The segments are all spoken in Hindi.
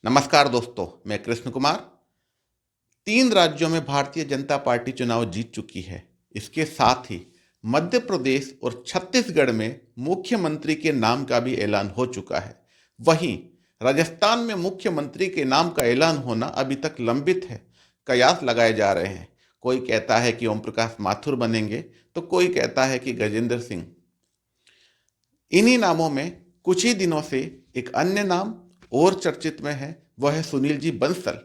नमस्कार दोस्तों, मैं कृष्ण कुमार। 3 राज्यों में भारतीय जनता पार्टी चुनाव जीत चुकी है। इसके साथ ही मध्य प्रदेश और छत्तीसगढ़ में मुख्यमंत्री के नाम का भी ऐलान हो चुका है। वहीं राजस्थान में मुख्यमंत्री के नाम का ऐलान होना अभी तक लंबित है। कयास लगाए जा रहे हैं। कोई कहता है कि ओम प्रकाश माथुर बनेंगे, तो कोई कहता है कि गजेंद्र सिंह। इन्हीं नामों में कुछ ही दिनों से एक अन्य नाम और चर्चित में है, वह है सुनील जी बंसल।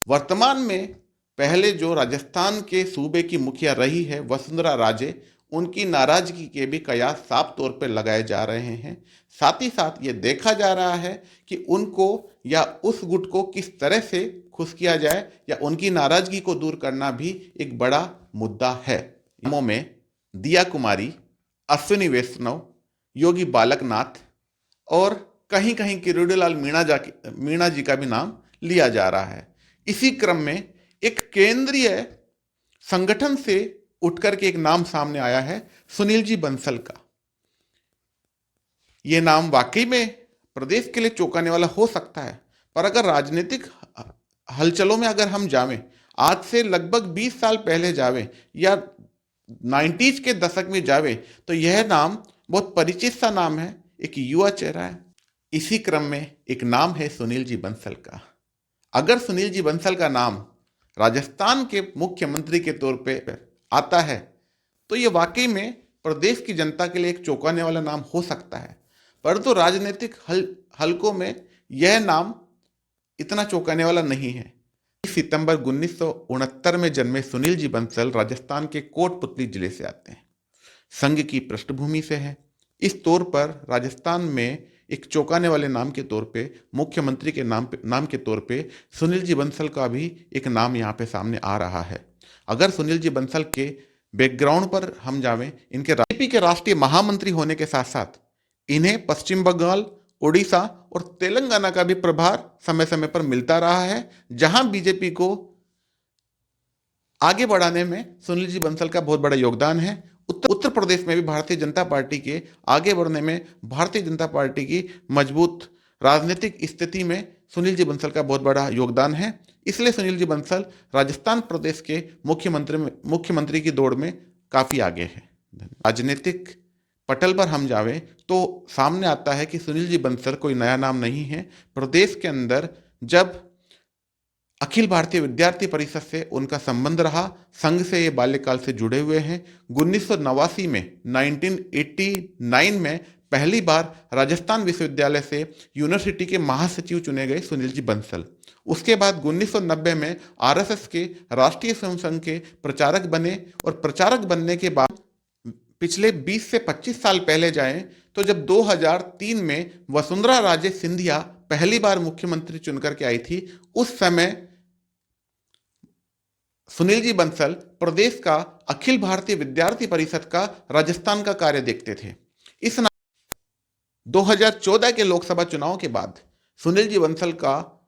वर्तमान में पहले जो राजस्थान के सूबे की मुखिया रही है वसुंधरा राजे, उनकी नाराजगी के भी कयास साफ तौर पर लगाए जा रहे हैं। साथ ही साथ ये देखा जा रहा है कि उनको या उस गुट को किस तरह से खुश किया जाए या उनकी नाराजगी को दूर करना भी एक बड़ा मुद्दा है। नामों में दिया कुमारी, अश्विनी वैष्णव, योगी बालकनाथ और कहीं कहीं किरोड़ीलाल मीणा जी का भी नाम लिया जा रहा है। इसी क्रम में एक केंद्रीय संगठन से उठकर के एक नाम सामने आया है सुनील जी बंसल का। यह नाम वाकई में प्रदेश के लिए चौंकाने वाला हो सकता है, पर अगर राजनीतिक हलचलों में अगर हम जावें, आज से लगभग 20 साल पहले जावें या 90s के दशक में जावें, तो यह नाम बहुत परिचित सा नाम है, एक युवा चेहरा है। इसी क्रम में एक नाम है सुनील जी बंसल का। अगर सुनील जी बंसल का नाम राजस्थान के मुख्यमंत्री के तौर पे आता है, तो ये वाकई में प्रदेश की जनता के लिए एक चौंकाने वाला नाम हो सकता है। परंतु राजनीतिक हलकों में यह नाम इतना चौंकाने वाला नहीं है। सितंबर 1969 में जन्मे सुनील जी बंसल राजस्थान के कोटपुतली जिले से आते हैं। संघ की पृष्ठभूमि से है। इस तौर पर राजस्थान में एक चौंकाने वाले नाम के तौर पे, मुख्यमंत्री के नाम के तौर पे सुनील जी बंसल का भी एक नाम यहाँ पे सामने आ रहा है। अगर सुनील जी बंसल के बैकग्राउंड पर हम जावें, इनके बीजेपी के राष्ट्रीय महामंत्री होने के साथ साथ इन्हें पश्चिम बंगाल, उड़ीसा और तेलंगाना का भी प्रभार समय समय पर मिलता रहा है, जहां बीजेपी को आगे बढ़ाने में सुनील जी बंसल का बहुत बड़ा योगदान है। उत्तर प्रदेश में भी भारतीय जनता पार्टी के आगे बढ़ने में, भारतीय जनता पार्टी की मजबूत राजनीतिक स्थिति में सुनील जी बंसल का बहुत बड़ा योगदान है। इसलिए सुनील जी बंसल राजस्थान प्रदेश के मुख्यमंत्री की दौड़ में काफी आगे है। राजनीतिक पटल पर हम जावें तो सामने आता है कि सुनील जी बंसल कोई नया नाम नहीं है। प्रदेश के अंदर जब अखिल भारतीय विद्यार्थी परिषद से उनका संबंध रहा, संघ से ये बाल्यकाल से जुड़े हुए हैं। 1989 में 1989 में पहली बार राजस्थान विश्वविद्यालय से यूनिवर्सिटी के महासचिव चुने गए सुनील जी बंसल। उसके बाद 1990 में आरएसएस के राष्ट्रीय स्वयं संघ के प्रचारक बने और प्रचारक बनने के बाद पिछले 20 से 25 साल पहले जाएं तो जब 2003 में वसुंधरा राजे सिंधिया पहली बार मुख्यमंत्री चुनकर के आई थी, उस समय सुनील जी बंसल प्रदेश का अखिल भारतीय विद्यार्थी परिषद का राजस्थान का कार्य देखते थे। 2014 के लोकसभा चुनाव के बाद सुनील जी बंसल का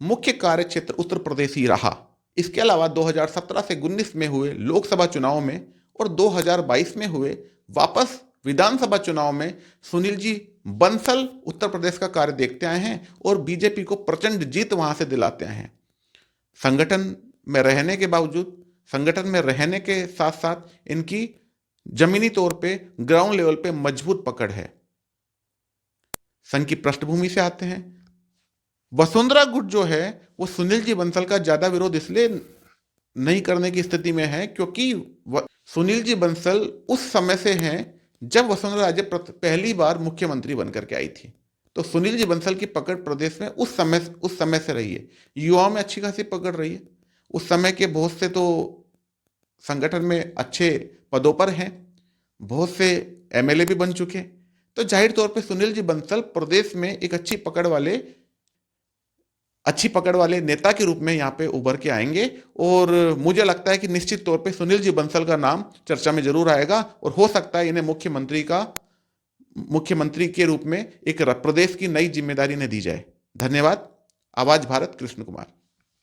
मुख्य कार्य क्षेत्र उत्तर प्रदेश ही रहा। इसके अलावा 2017 से 19 में हुए लोकसभा चुनाव में और 2022 में हुए वापस विधानसभा चुनाव में सुनील जी बंसल उत्तर प्रदेश का कार्य देखते आए हैं और बीजेपी को प्रचंड जीत वहां से दिलाते आए हैं। संगठन में रहने के बावजूद, संगठन में रहने के साथ साथ इनकी जमीनी तौर पे, ग्राउंड लेवल पे मजबूत पकड़ है। संघ की पृष्ठभूमि से आते हैं। वसुंधरा गुट जो है वो सुनील जी बंसल का ज्यादा विरोध इसलिए नहीं करने की स्थिति में है क्योंकि सुनील जी बंसल उस समय से हैं जब वसुंधरा राजे पहली बार मुख्यमंत्री बनकर के आई थी। तो सुनील जी बंसल की पकड़ प्रदेश में उस समय से रही है। युवाओं में अच्छी खासी पकड़ रही है। उस समय के बहुत से तो संगठन में अच्छे पदों पर हैं, बहुत से एमएलए भी बन चुके। तो जाहिर तौर पे सुनील जी बंसल प्रदेश में एक अच्छी पकड़ वाले नेता के रूप में यहाँ पे उभर के आएंगे और मुझे लगता है कि निश्चित तौर पे सुनील जी बंसल का नाम चर्चा में जरूर आएगा और हो सकता है इन्हें मुख्यमंत्री के रूप में एक प्रदेश की नई जिम्मेदारी ने दी जाए। धन्यवाद। आवाज भारत, कृष्ण कुमार।